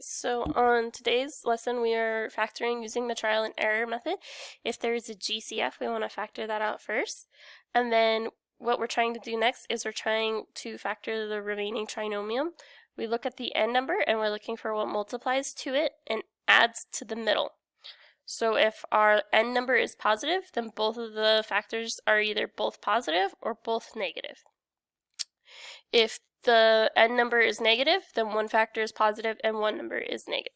So on today's lesson, we are factoring using the trial and error method. If there is a GCF, we want to factor that out first. And then what we're trying to do next is we're trying to factor the remaining trinomial. We look at the n number and we're looking for what multiplies to it and adds to the middle. So if our n number is positive, then both of the factors are either both positive or both negative. If the n number is negative, then one factor is positive and one number is negative.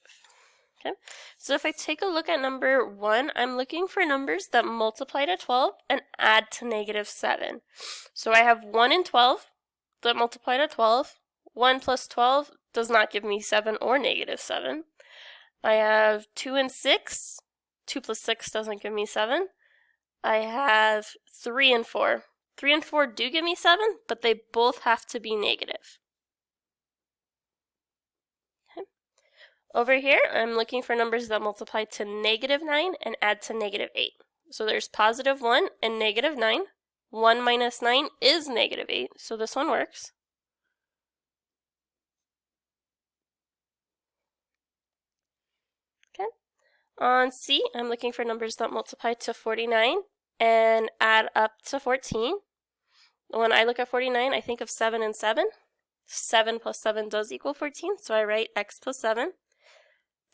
Okay, so if I take a look at number 1, I'm looking for numbers that multiply to 12 and add to negative 7. So I have 1 and 12 that multiply to 12. 1 plus 12 does not give me 7 or negative 7. I have 2 and 6. 2 plus 6 doesn't give me 7. I have 3 and 4. 3 and 4 do give me 7, but they both have to be negative. Okay. Over here, I'm looking for numbers that multiply to negative 9 and add to negative 8. So there's positive 1 and negative 9. 1 minus 9 is negative 8, so this one works. Okay. On C, I'm looking for numbers that multiply to 49 and add up to 14. When I look at 49, I think of 7 and 7. 7 plus 7 does equal 14, so I write x plus 7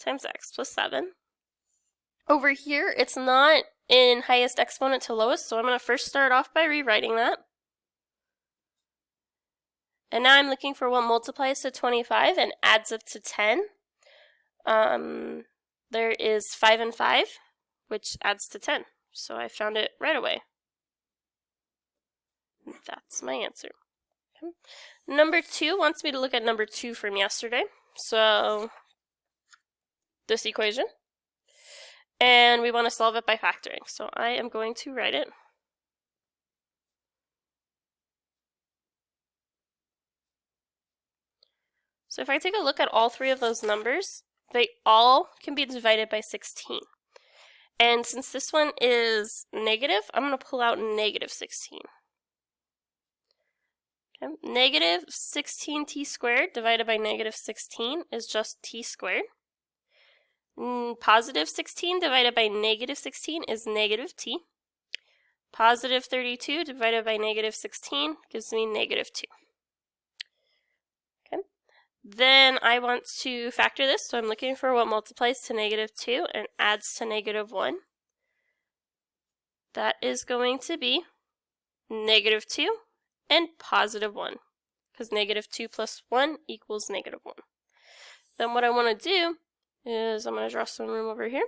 times x plus 7. Over here, it's not in highest exponent to lowest, so I'm going to first start off by rewriting that. And now I'm looking for what multiplies to 25 and adds up to 10. There is 5 and 5, which adds to 10. So I found it right away. That's my answer. Okay. Number 2 wants me to look at number 2 from yesterday. So this equation. And we want to solve it by factoring. So I am going to write it. So if I take a look at all 3 of those numbers, they all can be divided by 16. And since this one is negative, I'm going to pull out negative 16. Okay. Negative 16t squared divided by negative 16 is just t squared. Positive 16 divided by negative 16 is negative t. Positive 32 divided by negative 16 gives me negative 2. Okay. Then I want to factor this, so I'm looking for what multiplies to negative 2 and adds to negative 1. That is going to be negative 2 and positive 1, because negative 2 plus 1 equals negative 1. Then what I want to do is I'm going to draw some room over here,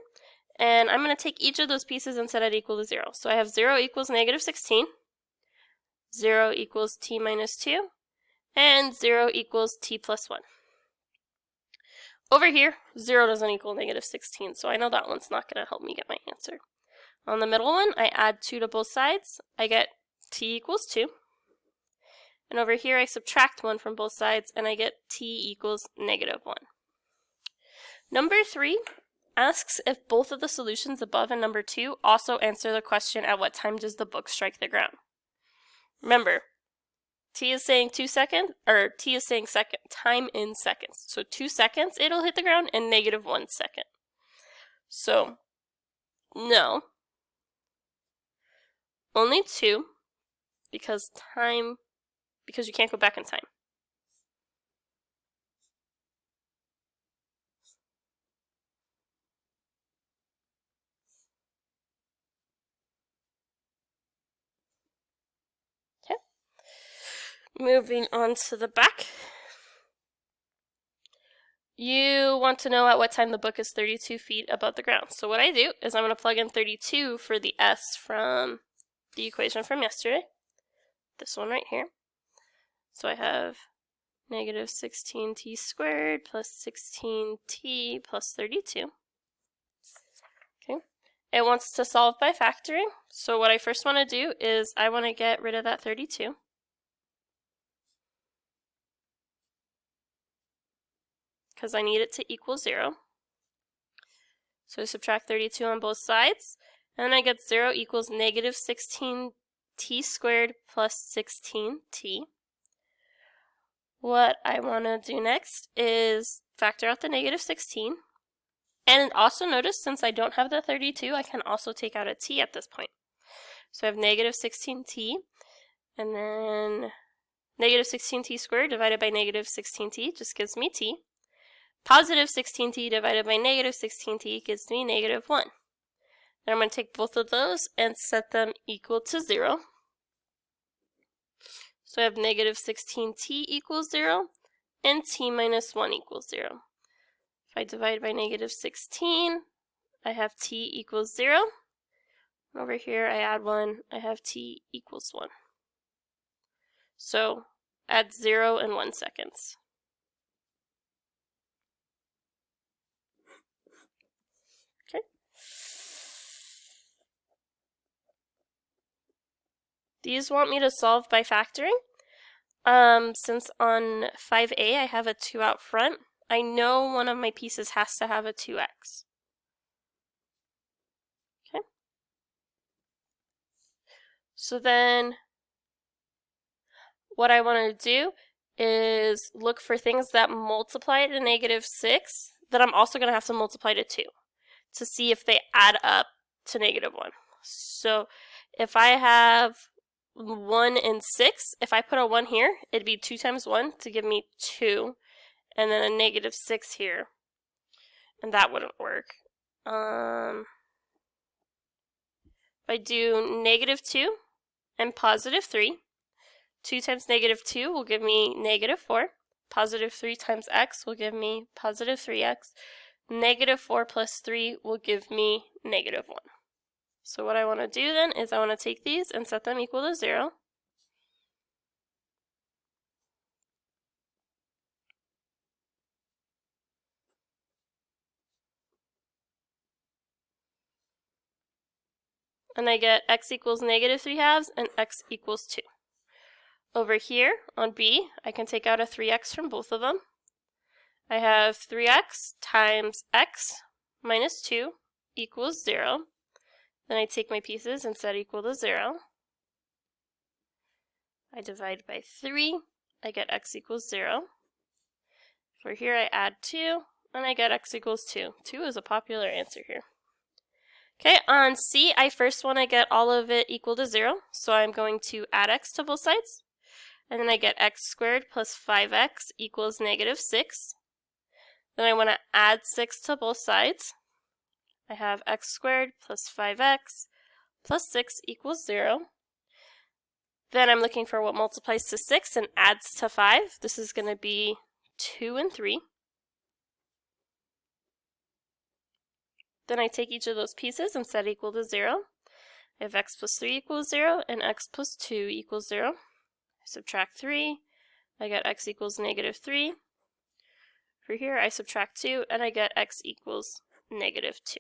and I'm going to take each of those pieces and set it equal to 0. So I have 0 equals negative 16, 0 equals t minus 2, and 0 equals t plus 1. Over here, 0 doesn't equal negative 16, so I know that one's not going to help me get my answer. On the middle one, I add 2 to both sides. I get t equals 2. And over here, I subtract 1 from both sides, and I get t equals negative 1. Number 3 asks if both of the solutions above in number 2 also answer the question, at what time does the book strike the ground? Remember, t is saying 2 seconds, or t is saying time in seconds. So 2 seconds it'll hit the ground, and negative 1 second. So, no. Only 2, because you can't go back in time. Okay. Moving on to the back. You want to know at what time the book is 32 feet above the ground. So what I do is I'm going to plug in 32 for the s from the equation from yesterday. This one right here. So I have negative 16t squared plus 16t plus 32. Okay. It wants to solve by factoring. So what I first want to do is I want to get rid of that 32. Because I need it to equal 0. So I subtract 32 on both sides, and then I get 0 equals negative 16t squared plus 16t. What I want to do next is factor out the negative 16. And also notice, since I don't have the 32, I can also take out a t at this point. So I have negative 16t, and then negative 16t squared divided by negative 16t just gives me t. Positive 16t divided by negative 16t gives me negative 1. Then I'm going to take both of those and set them equal to 0. So I have negative 16t equals 0, and t minus 1 equals 0. If I divide by negative 16, I have t equals 0. Over here, I add 1, I have t equals 1. So add 0 and 1 seconds. Okay. These want me to solve by factoring. Since on 5a I have a 2 out front, I know one of my pieces has to have a 2x. Okay. So then what I want to do is look for things that multiply to negative 6 that I'm also going to have to multiply to 2 to see if they add up to negative 1. So if I have 1 and 6, if I put a 1 here, it'd be 2 times 1 to give me 2, and then a negative 6 here, and that wouldn't work. If I do negative 2 and positive 3, 2 times negative 2 will give me negative 4. Positive 3 times x will give me positive 3x. Negative 4 plus 3 will give me negative 1. So what I want to do then is I want to take these and set them equal to 0. And I get x equals negative 3 halves and x equals 2. Over here on b, I can take out a 3x from both of them. I have 3x times x minus 2 equals 0. Then I take my pieces and set equal to 0. I divide by 3. I get x equals 0. For here I add 2, and I get x equals 2. 2 is a popular answer here. Okay, on C, I first want to get all of it equal to 0, so I'm going to add x to both sides. And then I get x squared plus 5x equals negative 6. Then I want to add 6 to both sides. I have x squared plus 5x plus 6 equals 0. Then I'm looking for what multiplies to 6 and adds to 5. This is going to be 2 and 3. Then I take each of those pieces and set equal to 0. I have x plus 3 equals 0 and x plus 2 equals 0. I subtract 3. I get x equals negative 3. For here, I subtract 2, and I get x equals negative 2.